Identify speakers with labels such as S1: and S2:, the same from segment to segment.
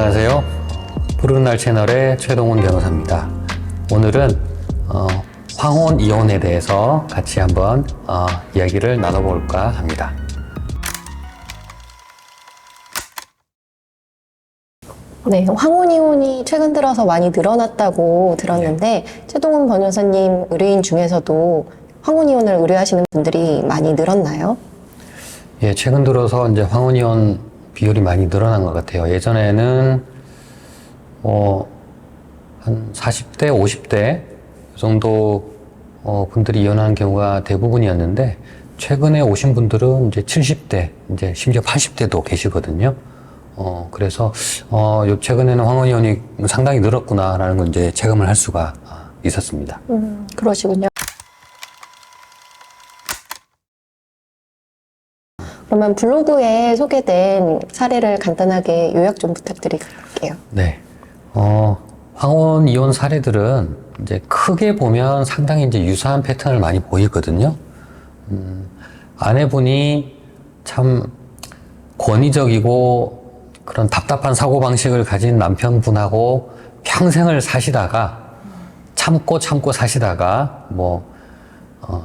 S1: 안녕하세요. 푸른 날 채널의 최동훈 변호사입니다. 오늘은 황혼 이혼에 대해서 같이 한번 이야기를 나눠볼까 합니다.
S2: 네, 황혼 이혼이 최근 들어서 많이 늘어났다고 들었는데 최동훈 변호사님 의뢰인 중에서도 황혼 이혼을 의뢰하시는 분들이 많이 늘었나요?
S1: 예, 최근 들어서 이제 황혼 이혼 비율이 많이 늘어난 것 같아요. 예전에는 한 40대, 50대 정도 분들이 이혼하는 경우가 대부분이었는데 최근에 오신 분들은 이제 70대, 이제 심지어 80대도 계시거든요. 그래서 요 최근에는 황혼 이혼이 상당히 늘었구나라는 걸 이제 체감을 할 수가 있었습니다.
S2: 그러시군요. 그러면 블로그에 소개된 사례를 간단하게 요약 좀 부탁드릴게요.
S1: 네. 황혼 이혼 사례들은 이제 크게 보면 상당히 이제 유사한 패턴을 많이 보이거든요. 아내분이 참 권위적이고 그런 답답한 사고방식을 가진 남편분하고 평생을 사시다가 참고 사시다가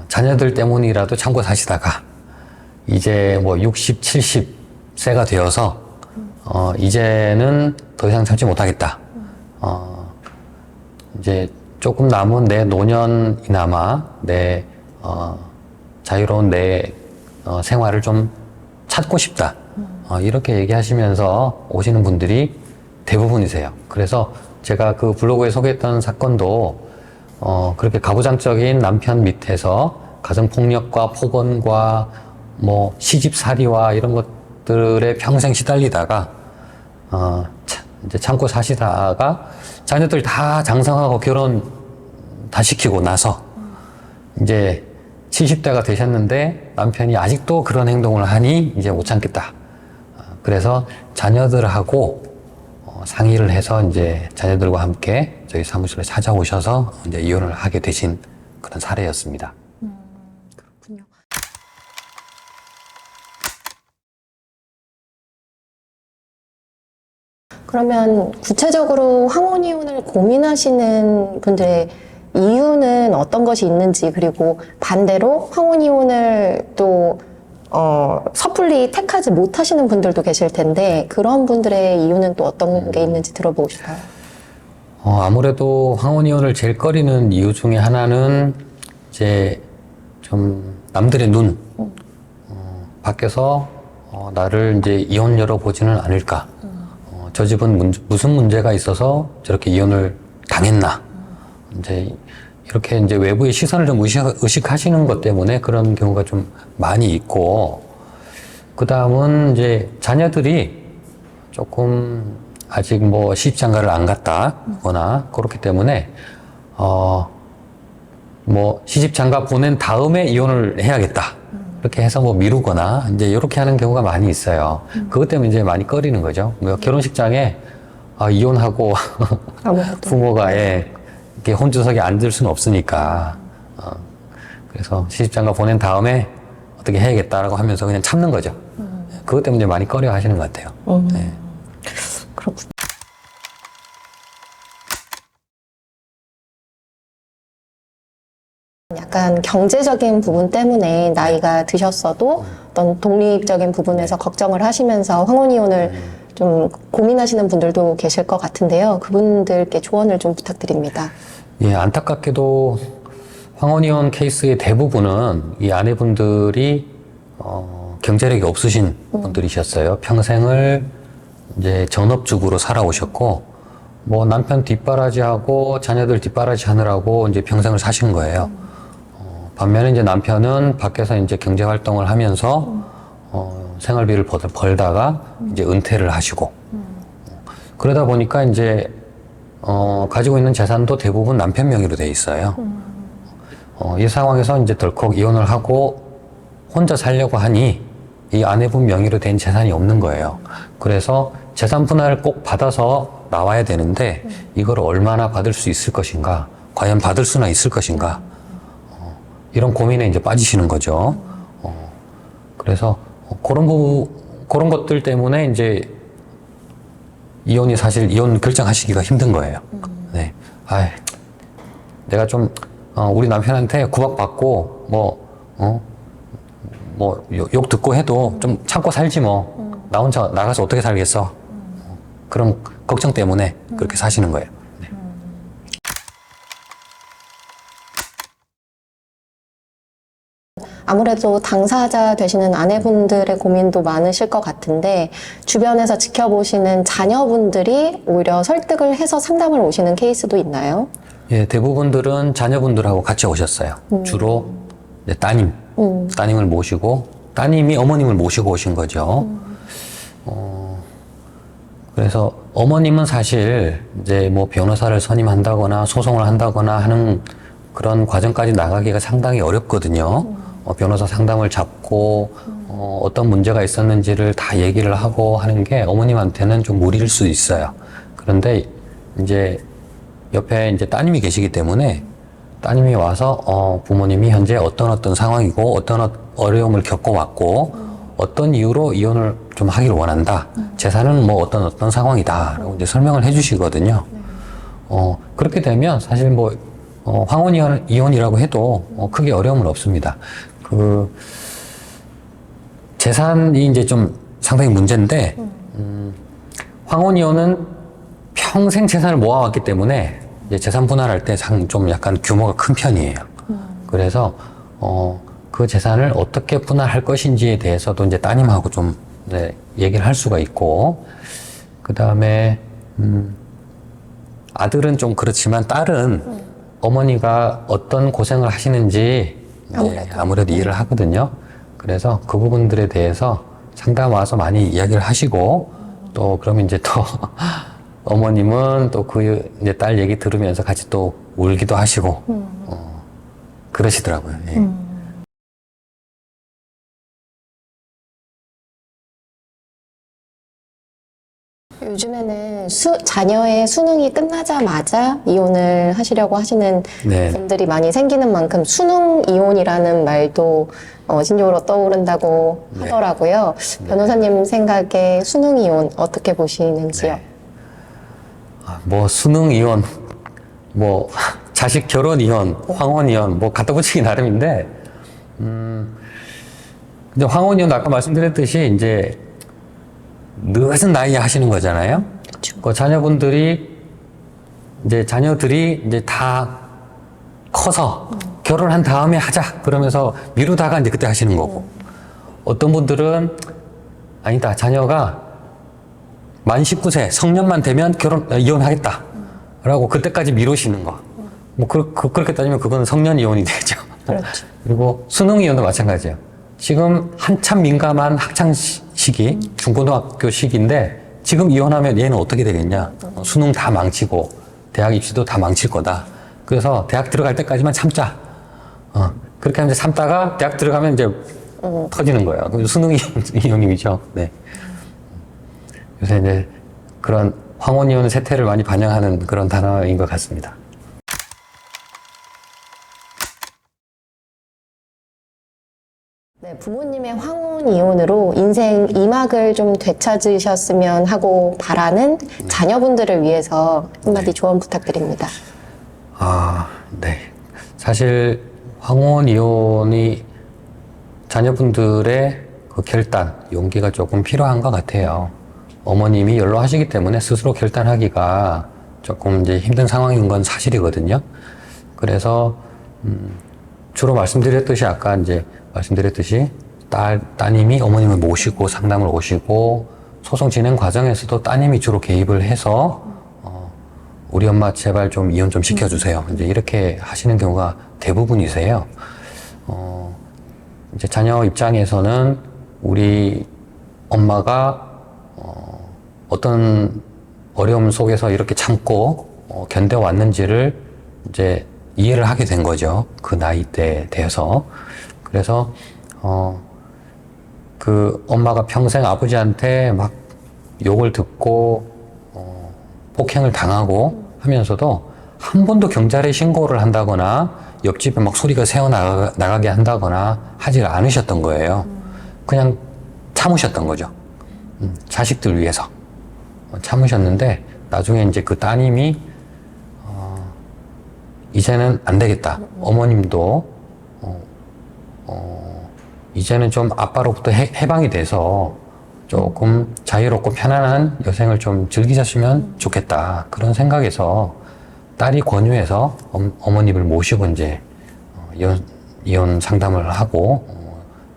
S1: 자녀들 때문이라도 참고 사시다가 이제 60, 70세가 되어서 이제는 더 이상 참지 못하겠다. 이제 조금 남은 내 노년이나마 내 자유로운 내 생활을 좀 찾고 싶다. 이렇게 얘기하시면서 오시는 분들이 대부분이세요. 그래서 제가 그 블로그에 소개했던 사건도 그렇게 가부장적인 남편 밑에서 가정폭력과 폭언과 시집살이와 이런 것들에 평생 시달리다가 이제 참고 사시다가 자녀들 다 장성하고 결혼 다 시키고 나서 이제 70대가 되셨는데 남편이 아직도 그런 행동을 하니 이제 못 참겠다. 그래서 자녀들하고 상의를 해서 이제 자녀들과 함께 저희 사무실에 찾아오셔서 이제 이혼을 하게 되신 그런 사례였습니다.
S2: 그렇군요. 그러면 구체적으로 황혼 이혼을 고민하시는 분들의 이유는 어떤 것이 있는지, 그리고 반대로 황혼 이혼을 또 섣불리 택하지 못하시는 분들도 계실 텐데 그런 분들의 이유는 또 어떤 게 있는지 들어보고 싶어요.
S1: 아무래도 황혼 이혼을 제일 꺼리는 이유 중에 하나는 이제 좀 남들의 눈, 밖에서 나를 이제 이혼녀로 보지는 않을까. 저 집은 무슨 문제가 있어서 저렇게 이혼을 당했나. 이제 이렇게 이제 외부의 시선을 좀 의식하시는 것 때문에 그런 경우가 좀 많이 있고, 그 다음은 이제 자녀들이 조금 아직 시집장가를 안 갔다거나 그렇기 때문에 시집장가 보낸 다음에 이혼을 해야겠다. 이렇게 해서 미루거나 이제 이렇게 하는 경우가 많이 있어요. 그것 때문에 이제 많이 꺼리는 거죠. 결혼식장에 이혼하고 부모가 이렇게 혼주석에 앉을 수는 없으니까 그래서 시집장가 보낸 다음에 어떻게 해야겠다라고 하면서 그냥 참는 거죠. 그것 때문에 이제 많이 꺼려 하시는 것 같아요. 네.
S2: 그렇군요. 약간 경제적인 부분 때문에 나이가 드셨어도 어떤 독립적인 부분에서 걱정을 하시면서 황혼 이혼을 좀 고민하시는 분들도 계실 것 같은데요. 그분들께 조언을 좀 부탁드립니다.
S1: 예, 안타깝게도 황혼 이혼 케이스의 대부분은 이 아내분들이 경제력이 없으신 분들이셨어요. 평생을 이제 전업주부로 살아오셨고, 남편 뒷바라지하고 자녀들 뒷바라지 하느라고 이제 평생을 사신 거예요. 반면에 이제 남편은 밖에서 이제 경제 활동을 하면서 생활비를 벌다가 이제 은퇴를 하시고, 그러다 보니까 이제 가지고 있는 재산도 대부분 남편 명의로 돼 있어요. 이 상황에서 이제 덜컥 이혼을 하고 혼자 살려고 하니 이 아내분 명의로 된 재산이 없는 거예요. 그래서 재산 분할을 꼭 받아서 나와야 되는데 이걸 얼마나 받을 수 있을 것인가, 과연 받을 수나 있을 것인가, 이런 고민에 이제 빠지시는 거죠. 그래서 그런 것들 때문에 이제 이혼이 사실 이혼 결정하시기가 힘든 거예요. 네. 아이, 내가 좀, 우리 남편한테 구박받고, 욕 듣고 해도 좀 참고 살지 뭐. 나 혼자 나가서 어떻게 살겠어. 그런 걱정 때문에 그렇게 사시는 거예요. 네.
S2: 아무래도 당사자 되시는 아내분들의 고민도 많으실 것 같은데 주변에서 지켜보시는 자녀분들이 오히려 설득을 해서 상담을 오시는 케이스도 있나요?
S1: 예, 대부분들은 자녀분들하고 같이 오셨어요. 주로 이제 따님을 모시고, 따님이 어머님을 모시고 오신 거죠. 그래서 어머님은 사실 이제 뭐 변호사를 선임한다거나 소송을 한다거나 하는 그런 과정까지 나가기가 상당히 어렵거든요. 변호사 상담을 잡고 어떤 문제가 있었는지를 다 얘기를 하고 하는 게 어머님한테는 좀 무리일 수 있어요. 그런데 이제 옆에 이제 따님이 계시기 때문에 따님이 와서 부모님이 현재 어떤 상황이고 어떤 어려움을 겪어왔고 어떤 이유로 이혼을 좀 하기를 원한다. 재산은 뭐 어떤 상황이다. 라고 이제 설명을 해주시거든요. 그렇게 되면 사실 뭐 황혼 이혼이라고 해도 크게 어려움은 없습니다. 그 재산이 이제 좀 상당히 문제인데 황혼 이혼은 평생 재산을 모아왔기 때문에 이제 재산 분할할 때 좀 약간 규모가 큰 편이에요. 그래서 그 재산을 어떻게 분할할 것인지에 대해서도 이제 따님하고 좀 얘기를 할 수가 있고, 그 다음에 아들은 좀 그렇지만 딸은 어머니가 어떤 고생을 하시는지 아무래도 이해를 하거든요. 그래서 그 부분들에 대해서 상담 와서 많이 이야기를 하시고, 또 그러면 이제 또 어머님은 또 그 이제 딸 얘기 들으면서 같이 또 울기도 하시고 그러시더라고요. 예.
S2: 요즘에는 자녀의 수능이 끝나자마자 이혼을 하시려고 하시는
S1: 네.
S2: 분들이 많이 생기는 만큼 수능 이혼이라는 말도 신조어로 떠오른다고
S1: 네.
S2: 하더라고요. 변호사님 생각에 수능 이혼 어떻게 보시는지요?
S1: 네. 뭐 수능 이혼, 뭐 자식 결혼 이혼, 황혼 이혼, 뭐 갖다 붙이기 나름인데, 근데 황혼 이혼 아까 말씀드렸듯이 이제 늦은 나이에 하시는 거잖아요.
S2: 그렇죠.
S1: 그 자녀들이 이제 다 커서 결혼한 다음에 하자 그러면서 미루다가 이제 그때 하시는 거고, 어떤 분들은 아니다, 자녀가 만 19세 성년만 되면 이혼하겠다 라고 그때까지 미루시는 거. 뭐 그렇게 따지면 그거는 성년 이혼이 되죠.
S2: 그렇죠.
S1: 그리고 수능 이혼도 마찬가지예요. 지금 한참 민감한 학창 시기, 중고등학교 시기인데 지금 이혼하면 얘는 어떻게 되겠냐. 수능 다 망치고 대학 입시도 다 망칠 거다. 그래서 대학 들어갈 때까지만 참자. 그렇게 하면 이제 참다가 대학 들어가면 이제 터지는 거예요. 그럼 수능 이혼이죠. 네. 요새 이제 그런 황혼 이혼 세태를 많이 반영하는 그런 단어인 것 같습니다.
S2: 네, 부모님의 황혼 이혼으로 인생 2막을 좀 되찾으셨으면 하고 바라는 자녀분들을 위해서 한마디 조언 부탁드립니다.
S1: 네. 사실 황혼 이혼이 자녀분들의 그 결단, 용기가 조금 필요한 것 같아요. 어머님이 연로하시기 때문에 스스로 결단하기가 조금 이제 힘든 상황인 건 사실이거든요. 그래서 주로 아까 이제 말씀드렸듯이 따님이 어머님을 모시고 상담을 오시고 소송 진행 과정에서도 따님이 주로 개입을 해서 우리 엄마 제발 좀 이혼 좀 시켜주세요. 이제 이렇게 하시는 경우가 대부분이세요. 이제 자녀 입장에서는 우리 엄마가 어떤 어려움 속에서 이렇게 참고 견뎌왔는지를 이제 이해를 하게 된 거죠. 그 나이대에 대해서. 그래서 그 엄마가 평생 아버지한테 막 욕을 듣고 폭행을 당하고 하면서도 한 번도 경찰에 신고를 한다거나 옆집에 막 소리가 새어나가게 한다거나 하질 않으셨던 거예요. 그냥 참으셨던 거죠. 자식들 위해서. 참으셨는데 나중에 이제 그 따님이 이제는 안 되겠다. 어머님도 이제는 좀 아빠로부터 해방이 돼서 조금 자유롭고 편안한 여생을 좀 즐기셨으면 좋겠다. 그런 생각에서 딸이 권유해서 어머님을 모시고 이제 이혼 상담을 하고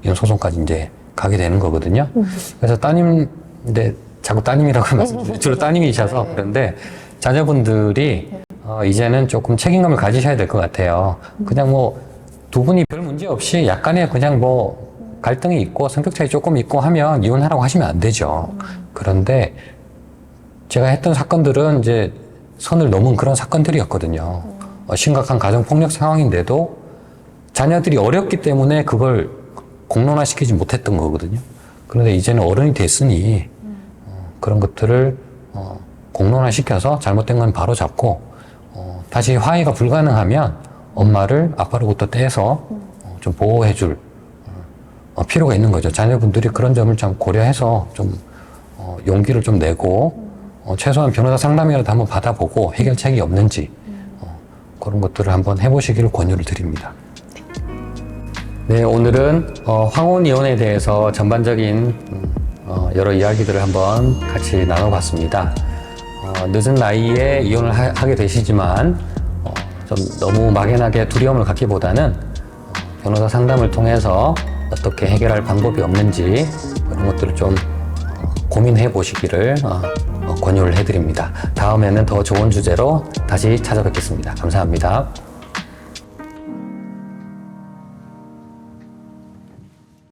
S1: 이혼 소송까지 이제 가게 되는 거거든요. 그래서 따님, 근데 자꾸 따님이라고 말씀드려요. 주로 따님이셔서 그런데 자녀분들이 이제는 조금 책임감을 가지셔야 될 것 같아요. 그냥 뭐 두 분이 별 문제 없이 약간의 그냥 뭐 갈등이 있고 성격 차이 조금 있고 하면 이혼하라고 하시면 안 되죠. 그런데 제가 했던 사건들은 이제 선을 넘은 그런 사건들이었거든요. 심각한 가정폭력 상황인데도 자녀들이 어렸기 때문에 그걸 공론화시키지 못했던 거거든요. 그런데 이제는 어른이 됐으니 그런 것들을 공론화시켜서 잘못된 건 바로 잡고 다시 화해가 불가능하면 엄마를 아빠로부터 떼서 좀 보호해줄 필요가 있는 거죠. 자녀분들이 그런 점을 좀 고려해서 좀 용기를 좀 내고 최소한 변호사 상담이라도 한번 받아보고 해결책이 없는지 그런 것들을 한번 해보시기를 권유를 드립니다. 네, 오늘은 황혼 이혼에 대해서 전반적인 여러 이야기들을 한번 같이 나눠봤습니다. 늦은 나이에 이혼을 하게 되시지만 좀 너무 막연하게 두려움을 갖기보다는 변호사 상담을 통해서 어떻게 해결할 방법이 없는지 이런 것들을 좀 고민해 보시기를 권유를 해드립니다. 다음에는 더 좋은 주제로 다시 찾아뵙겠습니다. 감사합니다.